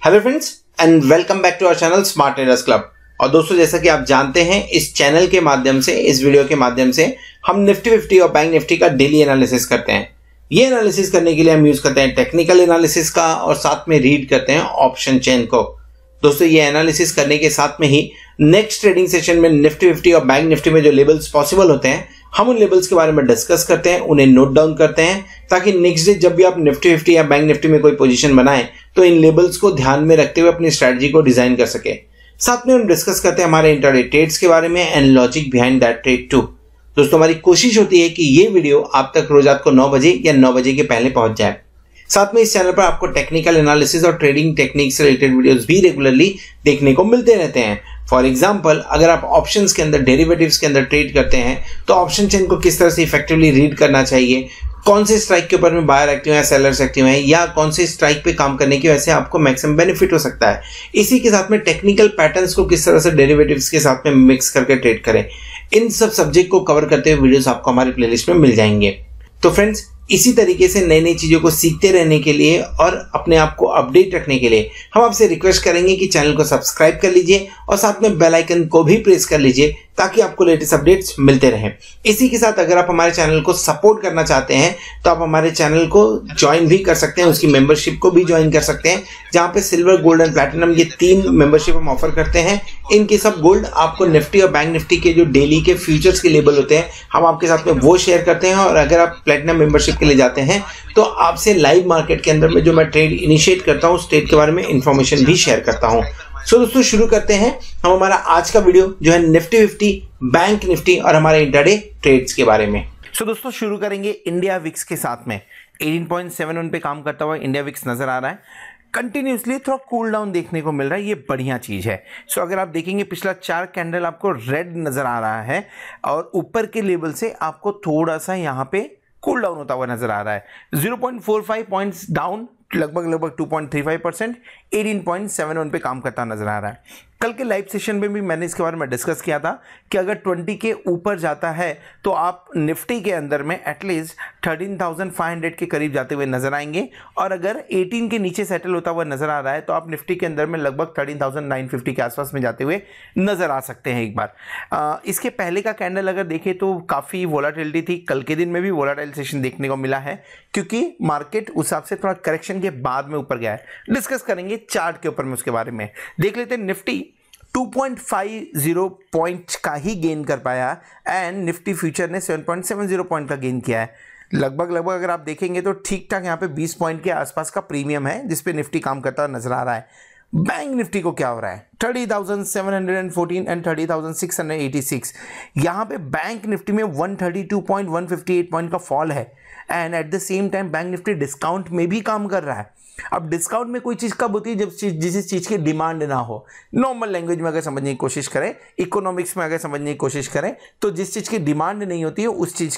Hello friends and welcome back to our channel smart traders club. और दोस्तों, जैसा कि आप जानते हैं, इस चैनल के माध्यम से, इस वीडियो के माध्यम से हम निफ्टी 50 और बैंक निफ्टी का डेली एनालिसिस करते हैं। ये एनालिसिस करने के लिए हम यूज करते हैं टेक्निकल एनालिसिस का और साथ में रीड करते हैं ऑप्शन चेन को। दोस्तों, ये एनालिसिस करने के साथ में ही नेक्स्ट ट्रेडिंग सेशन में निफ्टी 50 और बैंक निफ्टी में जो लेवल्स पॉसिबल होते हैं, हम उन लेवल्स के बारे में डिस्कस करते हैं, उन्हें नोट डाउन करते हैं, ताकि नेक्स्ट डे जब भी आप निफ्टी 50 या बैंक निफ्टी में कोई पोजीशन बनाएं तो इन लेवल्स को ध्यान में रखते हुए अपनी स्ट्रेटजी को डिजाइन कर सके। साथ में हम डिस्कस करते हैं हमारे इंट्राडे ट्रेड्स के बारे में and logic behind that trade too. दोस्तों, हमारी कोशिश होती है कि ये वीडियो आप तक रोज रात को 9 बजे या 9 बजे के पहले पहुंच जाए। साथ में इस चैनल पर आपको टेक्निकल एनालिसिस और ट्रेडिंग टेक्निक से रिलेटेड वीडियोस भी रेगुलरली देखने को मिलते रहते हैं। फॉर एग्जांपल, अगर आप ऑप्शंस के अंदर, डेरिवेटिव्स के अंदर ट्रेड करते हैं तो ऑप्शन चेन को किस तरह से इफेक्टिवली रीड करना चाहिए, कौन से स्ट्राइक के ऊपर में बायर एक्टिव है, सेलर्स एक्टिव है, या कौन से स्ट्राइक पे काम करने की वजह से आपको मैक्सिमम बेनिफिट हो सकता है। इसी के साथ में टेक्निकल पैटर्न्स को किस तरह से डेरिवेटिव्स के साथ में मिक्स करके ट्रेड करें, इन सब सब्जेक्ट को कवर करते हुए वीडियोस आपको हमारी प्लेलिस्ट में मिल जाएंगे। तो फ्रेंड्स, इसी तरीके से नई नई चीजों को सीखते रहने के लिए और अपने आप को अपडेट रखने के लिए हम आपसे रिक्वेस्ट करेंगे कि चैनल को सब्सक्राइब कर लीजिए और साथ में बेल आइकन को भी प्रेस कर लीजिए ताकि आपको लेटेस्ट अपडेट्स मिलते रहें। इसी के साथ अगर आप हमारे चैनल को सपोर्ट करना चाहते हैं तो आप हमारे चैनल को ज्वाइन भी कर सकते हैं, उसकी मेंबरशिप को भी ज्वाइन कर सकते हैं, जहां पे सिल्वर, गोल्ड एंड प्लैटिनम ये 3 मेंबरशिप हम ऑफर करते हैं। इनके सब गोल्ड आपको निफ्टी और बैंक निफ्टी के जो डेली के फ्यूचर्स के लेवल होते हैं, हम आपके साथ में वो शेयर करते हैं। और अगर आप प्लैटिनम मेंबरशिप के लिए जाते हैं तो आपसे लाइव मार्केट के अंदर में जो मैं ट्रेड इनिशिएट करता हूं, उस ट्रेड के बारे में इंफॉर्मेशन भी शेयर करता हूं। सो दोस्तों, शुरू करते हैं हम हमारा आज का वीडियो जो है निफ्टी 50, बैंक निफ्टी और हमारे इंट्राडे ट्रेड्स के बारे में। सो दोस्तों, शुरू करेंगे इंडिया विक्स के साथ में। 18.71 पे काम करता हुआ इंडिया विक्स नजर आ रहा है। कंटिन्यूसली थोड़ा कूल डाउन देखने को मिल रहा है, ये बढ़िया चीज है। सो अगर आप देखेंगे पिछला 4 कैंडल आपको रेड नजर आ रहा है और ऊपर के लेवल से आपको थोड़ा सा यहाँ पे कूल डाउन होता हुआ नजर आ रहा है। 0.45 पॉइंट्स डाउन, लगभग 2.35%, 18.71 पे काम करता नजर आ रहा है। कल के लाइव सेशन में भी मैंने इसके बारे में डिस्कस किया था कि अगर 20 के ऊपर जाता है तो आप निफ्टी के अंदर में एटलीस्ट 13,500 के करीब जाते हुए नजर आएंगे, और अगर 18 के नीचे सेटल होता हुआ नजर आ रहा है तो आप निफ्टी के अंदर में लगभग 13,950 के आसपास में जाते हुए नजर आ सकते हैं। एक बार इसके पहले का कैंडल अगर देखें तो काफ़ी वोलाटिलिटी थी। कल के दिन में भी वोलाटाइल सेशन देखने को मिला है क्योंकि मार्केट उस हिसाब से थोड़ा करेक्शन के बाद में ऊपर गया है। डिस्कस करेंगे चार्ट के ऊपर में, उसके बारे में देख लेते हैं। निफ्टी 2.50 पॉइंट का ही गेन कर पाया एंड निफ्टी फ्यूचर ने 7.70 पॉइंट का गेन किया है। लगभग अगर आप देखेंगे तो ठीक ठाक यहाँ पे 20 पॉइंट के आसपास का प्रीमियम है जिसपे निफ्टी काम करता नजर आ रहा है। बैंक निफ्टी को क्या हो रहा है? 30,714 एंड 30,686। यहाँ पे बैंक निफ्टी में 132.158 पॉइंट का फॉल है and eight the same time bank Nifty discount में भी काम कर रहा है। अब डिस्काउंट में कोई चीज कब होती है? जब जिस चीज की डिमांड ना हो। नॉर्मल लैंग्वेज में अगर समझने की कोशिश करें, इकोनॉमिक्स में अगर समझने की कोशिश करें, तो जिस चीज की डिमांड नहीं होती है उस चीज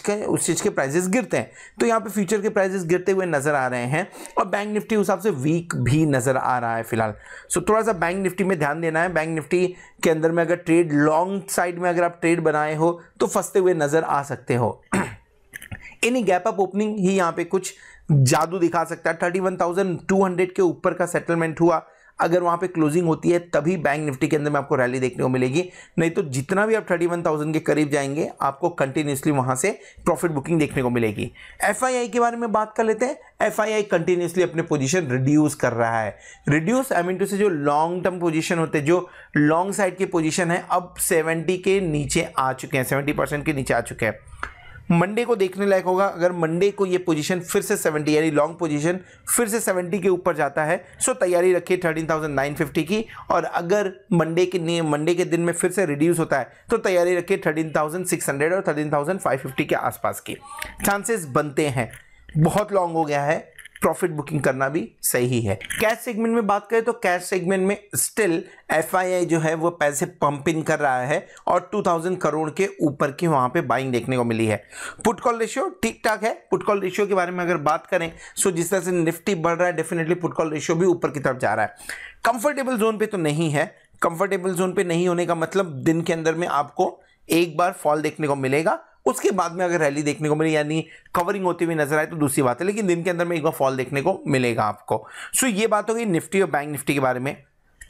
के प्राइसेस गिरते हैं। तो यहाँ पे फ्यूचर के प्राइसेस गिरते हुए नजर आ रहे हैं और बैंक निफ्टी उस हिसाब से वीक भी नजर आ रहा है फिलहाल। सो थोड़ा सा बैंक निफ्टी में ध्यान देना है। बैंक निफ्टी के अंदर में अगर ट्रेड लॉन्ग साइड में अगर आप ट्रेड बनाए हो तो फंसते हुए नजर आ सकते हो। एनी गैप अप ओपनिंग ही यहाँ पे कुछ जादू दिखा सकता है। 31,200 के ऊपर का सेटलमेंट हुआ, अगर वहां पे क्लोजिंग होती है तभी बैंक निफ्टी के अंदर में आपको रैली देखने को मिलेगी, नहीं तो जितना भी आप 31,000 के करीब जाएंगे आपको कंटिन्यूसली वहां से प्रॉफिट बुकिंग देखने को मिलेगी। एफआईआई के बारे में बात कर लेते हैं। एफआईआई कंटिन्यूसली अपने पोजीशन रिड्यूस कर रहा है। रिड्यूस आई मीन टू से जो लॉन्ग टर्म पोजीशन होते हैं, जो लॉन्ग साइड की पोजीशन है, अब 70 के नीचे आ चुके हैं, 70% के नीचे आ चुके हैं। मंडे को देखने लायक होगा, अगर मंडे को ये पोजीशन फिर से 70 यानी लॉन्ग पोजीशन फिर से 70 के ऊपर जाता है सो तैयारी रखिए 13,950 की, और अगर मंडे के दिन में फिर से रिड्यूस होता है तो तैयारी रखिए 13,600 और 13,550 के आसपास की चांसेस बनते हैं। बहुत लॉन्ग हो गया है, प्रॉफिट बुकिंग करना भी सही है। कैश सेगमेंट में बात करें तो कैश सेगमेंट में स्टिल एफआईआई जो है वो पैसे पंप इन कर रहा है और 2000 करोड़ के ऊपर की वहां पे बाइंग देखने को मिली है। पुट कॉल रेशियो ठीक ठाक है। पुट कॉल रेशियो के बारे में अगर बात करें सो जिस तरह से निफ्टी बढ़ रहा है डेफिनेटली पुट कॉल रेशियो भी ऊपर की तरफ जा रहा है। कंफर्टेबल जोन पे तो नहीं है। कंफर्टेबल जोन पे नहीं होने का मतलब दिन के अंदर में आपको एक बार फॉल देखने को मिलेगा उसके बाद में अगर रैली देखने को मिले यानी कवरिंग होती हुई नजर आए तो दूसरी बात है, लेकिन दिन के अंदर में एक बार फॉल देखने को मिलेगा आपको। सो ये बात हो गई निफ्टी और बैंक निफ्टी के बारे में।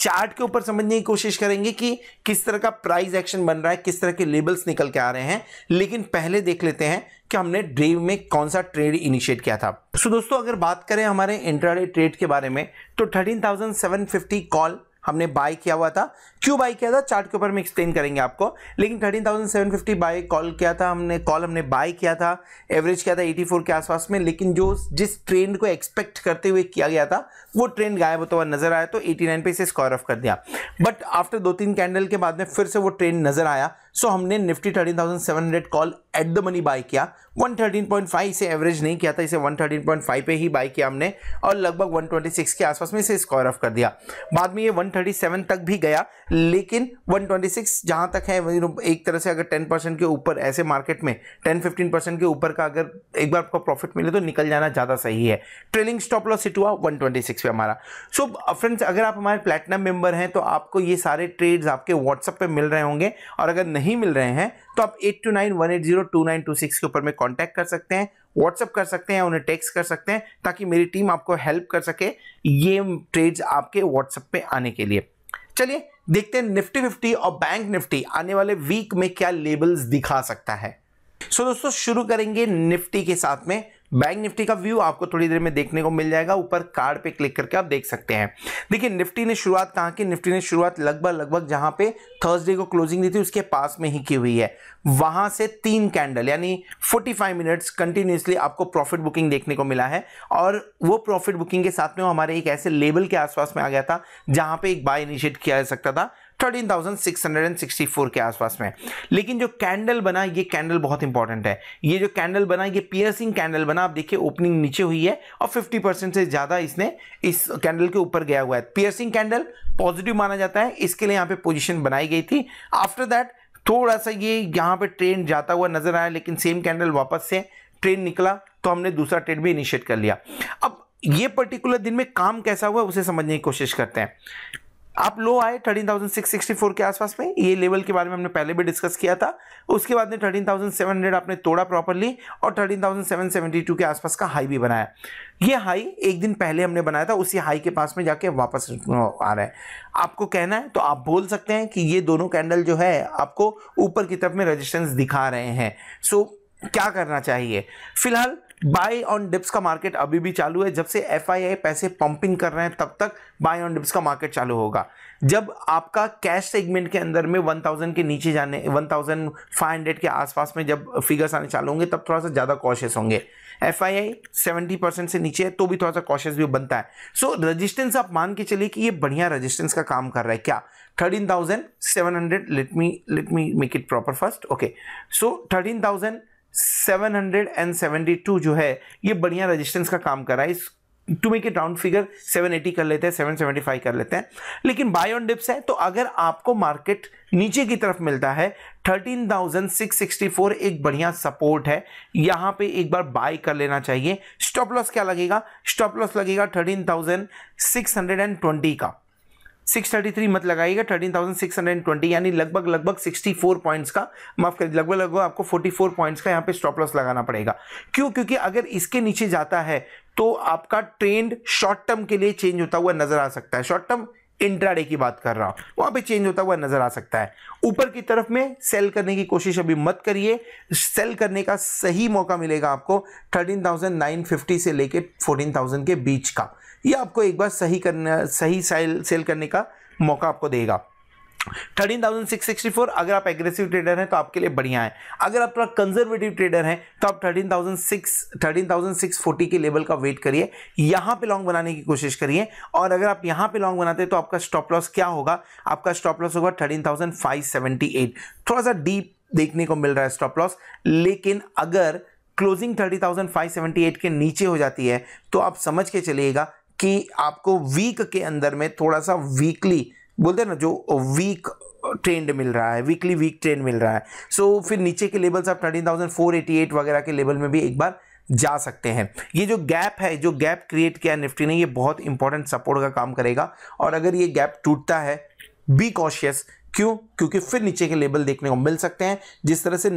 चार्ट के ऊपर समझने की कोशिश करेंगे कि किस तरह का प्राइस एक्शन बन रहा है, किस तरह के लेबल्स निकल के आ रहे हैं, लेकिन पहले देख लेते हैं कि हमने डे में कौन सा ट्रेड इनिशिएट किया था। सो दोस्तों अगर बात करें हमारे इंट्राडे ट्रेड के बारे में तो 13,750 कॉल हमने बाय किया हुआ था। क्यों बाय किया था चार्ट के ऊपर में एक्सप्लेन करेंगे आपको, लेकिन 13,750 बाय कॉल किया था हमने बाय किया था, एवरेज किया था 84 के आसपास में, लेकिन जो जिस ट्रेंड को एक्सपेक्ट करते हुए किया गया था वो ट्रेंड गायब होता हुआ नजर आया तो 89 पे इसे स्क्वायर ऑफ कर दिया। बट आफ्टर 2-3 कैंडल के बाद में फिर से वो ट्रेंड नजर आया। सो हमने Nifty 13,700 call at the money by किया। 113.5 से एवरेज नहीं किया था, इसे 113.5 पे ही बाय किया हमने और लगभग 126 के आसपास में इसे स्क्वायर ऑफ कर दिया। बाद में ये 137 तक भी गया, लेकिन 126 जहां तक है एक तरह से अगर 10% के ऊपर ऐसे मार्केट में 10-15% के ऊपर का अगर एक बार आपको प्रॉफिट मिले तो निकल जाना ज्यादा सही है। ट्रेलिंग स्टॉप लॉस हिट हुआ 126 पे हमारा। सो फ्रेंड्स अगर आप हमारे प्लैटिनम मेंबर हैं तो आपको ये सारे ट्रेड्स आपके व्हाट्सएप पे मिल रहे होंगे, और अगर नहीं मिल रहे हैं तो आप 8291802926 के ऊपर में कांटेक्ट कर सकते हैं, व्हाट्सएप कर सकते हैं, उन्हें टेक्स्ट कर सकते हैं ताकि मेरी टीम आपको हेल्प कर सके ये ट्रेड्स आपके व्हाट्सएप पे आने के लिए। चलिए देखते हैं निफ्टी 50 और बैंक निफ्टी आने वाले वीक में क्या लेबल्स दिखा सकता है। सो दोस्तों शुरू करेंगे निफ्टी के साथ में। बैंक निफ्टी का व्यू आपको थोड़ी देर में देखने को मिल जाएगा, ऊपर कार्ड पे क्लिक करके आप देख सकते हैं। देखिए निफ्टी ने शुरुआत कहां की, निफ्टी ने शुरुआत लगभग जहां पे थर्सडे को क्लोजिंग दी थी उसके पास में ही की हुई है। वहां से 3 कैंडल यानी 45 मिनट्स कंटिन्यूसली आपको प्रॉफिट बुकिंग देखने को मिला है, और वो प्रॉफिट बुकिंग के साथ में वो हमारे एक ऐसे लेवल के आसपास में आ गया था जहां पे एक बाय इनिशिएट किया जा सकता था 13,664 के आसपास में। लेकिन जो कैंडल बना, ये कैंडल बहुत इंपॉर्टेंट है। ये जो कैंडल बना ये पियर्सिंग कैंडल बना। आप देखिए ओपनिंग नीचे हुई है और 50% से ज्यादा इसने इस कैंडल के ऊपर गया हुआ है। पियर्सिंग कैंडल पॉजिटिव माना जाता है, इसके लिए यहां पे पोजीशन बनाई गई थी। आफ्टर दैट थोड़ा सा ये यहां पे ट्रेंड जाता हुआ नजर आया, लेकिन सेम कैंडल वापस से ट्रेंड निकला तो हमने दूसरा ट्रेड भी इनिशिएट कर लिया। अब ये पर्टिकुलर दिन में काम कैसा हुआ उसे समझने की कोशिश करते हैं। आप लो आए 13,664 के आसपास में, ये लेवल के बारे में हमने पहले भी डिस्कस किया था। उसके बाद में 13,700 आपने तोड़ा प्रॉपर्ली और 13,772 के आसपास का हाई भी बनाया। ये हाई एक दिन पहले हमने बनाया था, उसी हाई के पास में जाके वापस आ रहा है। आपको कहना है तो आप बोल सकते हैं कि ये दोनों कैंडल जो है आपको ऊपर की तरफ में रेजिस्टेंस दिखा रहे हैं। सो क्या करना चाहिए, फिलहाल बाय ऑन डिप्स का मार्केट अभी भी चालू है। जब से एफआईआई पैसे पंपिंग कर रहे हैं तब तक बाय ऑन डिप्स का मार्केट चालू होगा। जब आपका कैश सेगमेंट के अंदर में 1000 के नीचे जाने 1500 के आसपास में जब फिगर्स आने चालू होंगे तब थोड़ा सा ज्यादा कॉशियस होंगे। एफआईआई 70% से नीचे है तो भी थोड़ा सा कॉशियस भी बनता है। सो रेजिस्टेंस आप मान के चलिए कि ये बढ़िया रेजिस्टेंस का काम कर रहा है। क्या 13,700, let me make it proper first. Okay, so 13,772 जो है ये बढ़िया रेजिस्टेंस का काम कर रहा है। इस to make it round figure 780 कर लेते हैं, 775 कर लेते हैं। लेकिन बाय ऑन डिप्स है तो अगर आपको मार्केट नीचे की तरफ मिलता है 13,664 एक बढ़िया सपोर्ट है, यहां पे एक बार बाय कर लेना चाहिए। स्टॉप लॉस क्या लगेगा, स्टॉप लॉस लगेगा 13,620 का। 633 मत लगाइएगा, 13,620 यानी लगभग 64 पॉइंट्स का, माफ करिए लगभग आपको 44 पॉइंट्स का यहाँ पे स्टॉप लॉस लगाना पड़ेगा। क्यों, क्योंकि अगर इसके नीचे जाता है तो आपका ट्रेंड शॉर्ट टर्म के लिए चेंज होता हुआ नजर आ सकता है। शॉर्ट टर्म इंट्राडे की बात कर रहा हूं, वहां पे चेंज होता हुआ नजर आ सकता है। ऊपर की तरफ में सेल करने की कोशिश अभी मत करिए। सेल करने का सही मौका मिलेगा आपको 13,950 से लेके 14,000 के बीच का। ये आपको एक बार सही सेल करने का मौका आपको देगा। 13,664 अगर आप एग्रेसिव ट्रेडर हैं तो आपके लिए बढ़िया है। अगर आप थोड़ा कंजर्वेटिव ट्रेडर हैं तो आप 13,640 के लेवल का वेट करिए, यहां पे लॉन्ग बनाने की कोशिश करिए। और अगर आप यहां पे लॉन्ग बनाते हैं तो आपका स्टॉप लॉस क्या होगा, आपका स्टॉप लॉस होगा 13,578। थोड़ा सा डीप देखने को मिल रहा है स्टॉप लॉस, लेकिन अगर क्लोजिंग 30,578 के नीचे हो जाती है तो आप समझ के चलिएगा कि आपको वीक के अंदर में थोड़ा सा वीकली बोलते हैं ना, जो वीक ट्रेंड मिल रहा है, वीकली वीक ट्रेंड मिल रहा है। सो फिर नीचे के लेवल्स आप 13,488 वगैरह के लेवल में भी एक बार जा सकते हैं। ये जो गैप है, जो गैप क्रिएट किया निफ्टी ने, ये बहुत इंपॉर्टेंट सपोर्ट का काम करेगा। और अगर ये गैप टूटता है बी कॉशियस, क्यों? क्योंकि फिर नीचे के लेवल देखने को मिल सकते हैं। जिस तरह से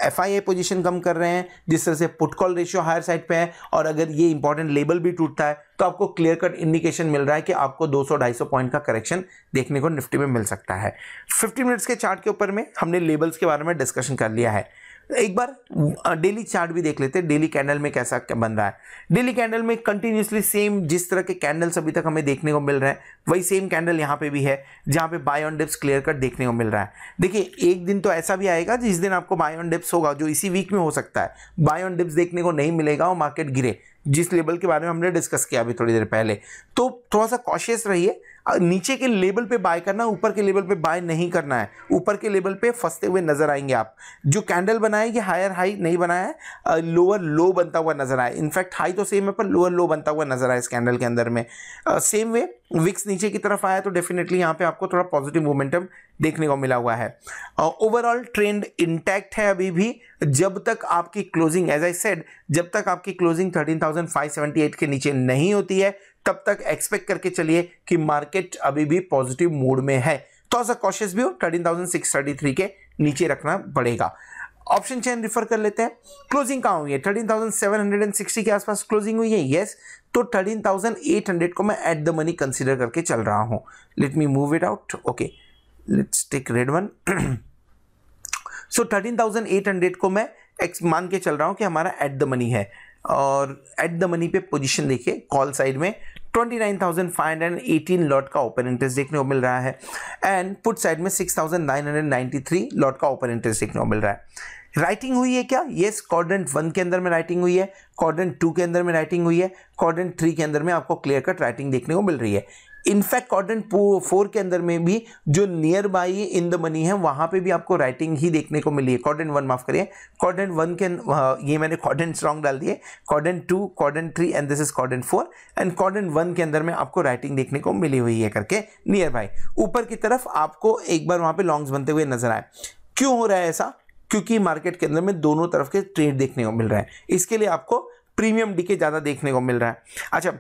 FIA पोजीशन कम कर रहे हैं, जिस तरह से put call ratio higher side पे है, और अगर ये इंपॉर्टेंट लेवल भी टूटता है तो आपको क्लियर कट इंडिकेशन मिल रहा है कि आपको 200-250 पॉइंट का करेक्शन देखने को निफ्टी में मिल सकता है। 50 मिनट्स के चार्ट के ऊपर में हमने लेवल्स के बारे में डिस्कशन कर लिया है। एक बार डेली चार्ट भी देख लेते हैं, डेली कैंडल में कैसा बन रहा है। डेली कैंडल में कंटिन्यूसली सेम जिस तरह के कैंडल्स अभी तक हमें देखने को मिल रहे हैं वही सेम कैंडल यहाँ पे भी है, जहाँ पे buy on dips clear cut देखने को मिल रहा है। देखिए एक दिन तो ऐसा भी आएगा जिस दिन आपको बाय ऑन डिप्स होगा, जो इसी वीक में हो सकता है, बाय ऑन डिप्स देखने को नहीं मिलेगा और मार्केट गिरे, जिस लेवल के बारे में हमने डिस्कस किया अभी थोड़ी देर पहले। तो थोड़ा सा कॉशियस रहिए, नीचे के लेवल पे बाय करना, ऊपर के लेवल पे बाय नहीं करना है। ऊपर के लेवल पे फंसते हुए नजर आएंगे आप। जो कैंडल बनाए ये हायर हाई नहीं बनाया है, लोअर लो बनता हुआ नजर आया। इनफैक्ट हाई तो सेम है पर लोअर लो बनता हुआ नजर आया इस कैंडल के अंदर में। सेम वे विक्स नीचे की तरफ आया तो डेफिनेटली यहाँ पे आपको थोड़ा पॉजिटिव मोमेंटम देखने को मिला हुआ है। ओवरऑल ट्रेंड इंटैक्ट है अभी भी, जब तक आपकी क्लोजिंग, एज आई सेड, जब तक आपकी क्लोजिंग 13,578 के नीचे नहीं होती है तब तक एक्सपेक्ट करके चलिए कि मार्केट अभी भी पॉजिटिव मूड में है। तो ऐसा कॉशियस भी हो, 13,633 के नीचे रखना पड़ेगा। ऑप्शन चेन रिफर कर लेते हैं। क्लोजिंग कहां हुई है? 13,760 के आसपास क्लोजिंग हुई है, यस। तो 13,800 को मैं एट द मनी कंसीडर करके चल रहा हूं। Let me move it out. Okay, let's take red one. So 13,800 को मैं मान के चल रहा हूं कि हमारा एट द मनी है। और एट द मनी पे पोजीशन देखिए, कॉल साइड में 29,518 लॉट का ओपन इंटरेस्ट देखने को मिल रहा है, एंड पुट साइड में 6,993 लॉट का ओपन इंटरेस्ट देखने को मिल रहा है। राइटिंग हुई है क्या? यस, क्वाड्रेंट 1 के अंदर में राइटिंग हुई है, क्वाड्रेंट 2 के अंदर में राइटिंग हुई है, क्वाड्रेंट 3 के अंदर में आपको क्लियर कट राइटिंग देखने को मिल रही है। इनफैक्ट क्वाड्रेंट 4 के अंदर में भी जो near by in the money है वहां पे भी आपको राइटिंग ही देखने को मिली है। क्वाड्रेंट 1 माफ करिए, क्वाड्रेंट 1 के ये मैंने क्वाड्रेंट रॉन्ग डाल दिए, quadrant 2, quadrant 3 and this is quadrant 4, and quadrant 1 के अंदर में आपको राइटिंग देखने को मिली हुई है करके नियर बाई। ऊपर की तरफ आपको एक बार वहां पे लॉन्ग्स बनते हुए नजर आए। क्यों हो रहा है ऐसा? क्योंकि मार्केट के अंदर में दोनों तरफ के ट्रेड देखने को मिल रहा है, इसके लिए आपको प्रीमियम डीके ज्यादा देखने को मिल रहा है। अच्छा,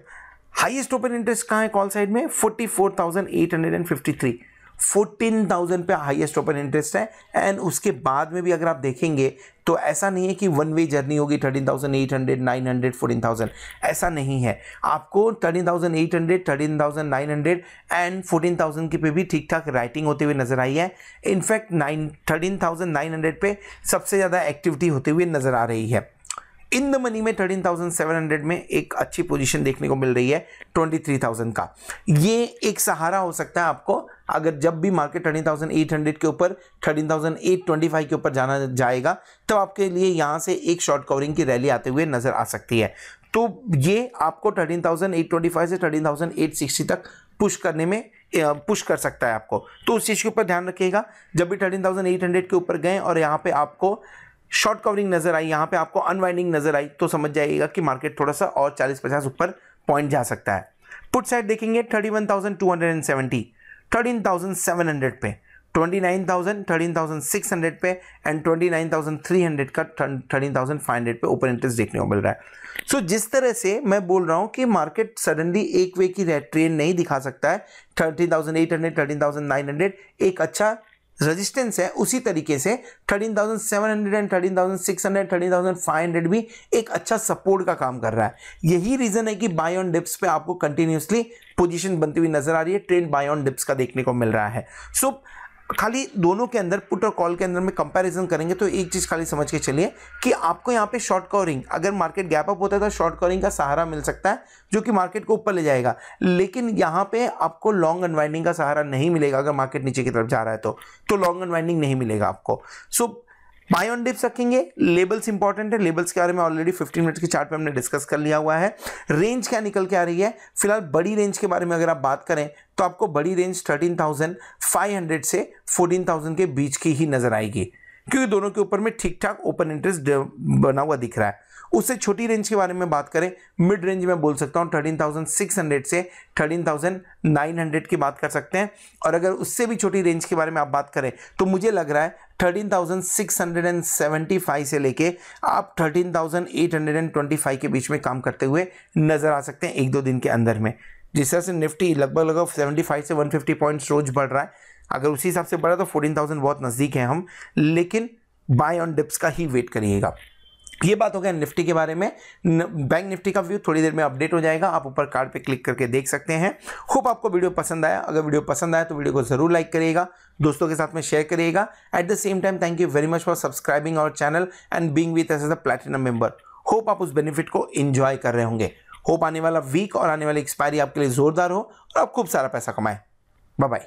हाईएस्ट ओपन इंटरेस्ट कहां है कॉल साइड में? 44,853, 14,000 पे हाईएस्ट ओपन इंटरेस्ट है। एंड उसके बाद में भी अगर आप देखेंगे तो ऐसा नहीं है कि वन वे जर्नी होगी 13,800, 900, 14,000, ऐसा नहीं है। आपको 13,800, 13,900 एंड 14,000 के पे भी ठीक ठाक राइटिंग होते हुए नजर आई है। इनफैक्ट 13,900 पे सबसे ज्यादा एक्टिविटी होते हुए नजर आ रही है। इन द मनी में 13,700 में एक अच्छी पोजीशन देखने को मिल रही है 23,000 का। ये एक सहारा हो सकता है आपको, अगर जब भी मार्केट 13,800 के ऊपर 13,825 के ऊपर जाना जाएगा तो आपके लिए यहां से एक शॉर्ट कवरिंग की रैली आते हुए नजर आ सकती है। तो ये आपको 13,825 से 13,860 तक पुश करने में पुश कर सकता है आपको। तो उस चीज के ऊपर ध्यान रखिएगा। जब भी 13,800 के ऊपर गए और यहाँ पे आपको शॉर्ट कवरिंग नजर आई, यहां पे आपको अनवाइंडिंग नजर आई, तो समझ जाइएगा कि मार्केट थोड़ा सा और 40-50 ऊपर पॉइंट जा सकता है। पुट साइड देखेंगे 31,270, 13,700 पे, 29,000, 13,600 पे एंड 29,300 का 13,500 पे ओपन इंटरेस्ट देखने को मिल रहा है। सो जिस तरह से मैं बोल रहा हूं कि मार्केट सडनली एक वे की ट्रेंड नहीं दिखा सकता है, 13,800, 13,900 एक अच्छा रेजिस्टेंस है, उसी तरीके से 13,700 एंड 13,600, 13,500 भी एक अच्छा सपोर्ट का काम कर रहा है। यही रीजन है कि बाय ऑन डिप्स पे आपको कंटिन्यूसली पोजीशन बनती हुई नजर आ रही है, ट्रेंड बाय ऑन डिप्स का देखने को मिल रहा है। सो खाली दोनों के अंदर पुट और कॉल के अंदर में कंपैरिजन करेंगे तो एक चीज खाली समझ के चलिए कि आपको यहाँ पे शॉर्ट कवरिंग, अगर मार्केट गैप अप होता है तो शॉर्ट कवरिंग का सहारा मिल सकता है जो कि मार्केट को ऊपर ले जाएगा, लेकिन यहाँ पे आपको लॉन्ग अनवाइंडिंग का सहारा नहीं मिलेगा। अगर मार्केट नीचे की तरफ जा रहा है तो लॉन्ग अनवाइंडिंग नहीं मिलेगा आपको। सो बाय ऑन डिप्स रखेंगे। लेबल्स इंपॉर्टेंट है, लेबल्स के बारे में ऑलरेडी 15 मिनट्स के चार्ट पे हमने डिस्कस कर लिया हुआ है। रेंज क्या निकल के आ रही है? फिलहाल बड़ी रेंज के बारे में अगर आप बात करें तो आपको बड़ी रेंज 13,500 से 14,000 के बीच की ही नजर आएगी, क्योंकि दोनों के ऊपर में ठीक ठाक ओपन इंटरेस्ट बना हुआ दिख रहा है। उससे छोटी रेंज के बारे में बात करें, मिड रेंज में बोल सकता हूं 13,600 से 13,900 की बात कर सकते हैं। और अगर उससे भी छोटी रेंज के बारे में आप बात करें तो मुझे लग रहा है 13,675 से लेके आप 13,825 के बीच में काम करते हुए नजर आ सकते हैं एक दो दिन के अंदर में। जिस तरह से निफ्टी लगभग 75 से 150 पॉइंट्स रोज बढ़ रहा है, अगर उसी हिसाब से बढ़ा तो 14,000 बहुत नज़दीक है हम, लेकिन बाय ऑन डिप्स का ही वेट करिएगा। ये बात हो गया निफ्टी के बारे में। बैंक निफ्टी का व्यू थोड़ी देर में अपडेट हो जाएगा, आप ऊपर कार्ड पे क्लिक करके देख सकते हैं। होप आपको वीडियो पसंद आया। अगर वीडियो पसंद आया तो वीडियो को जरूर लाइक करिएगा, दोस्तों के साथ में शेयर करिएगा। At the same time thank you very much for subscribing our channel and being with us as a platinum member. Hope आप उस बेनिफिट को एंजॉय कर रहे होंगे। होप आने वाला वीक और आने वाली एक्सपायरी आपके लिए जोरदार हो और आप खूब सारा पैसा कमाएं। Bye bye.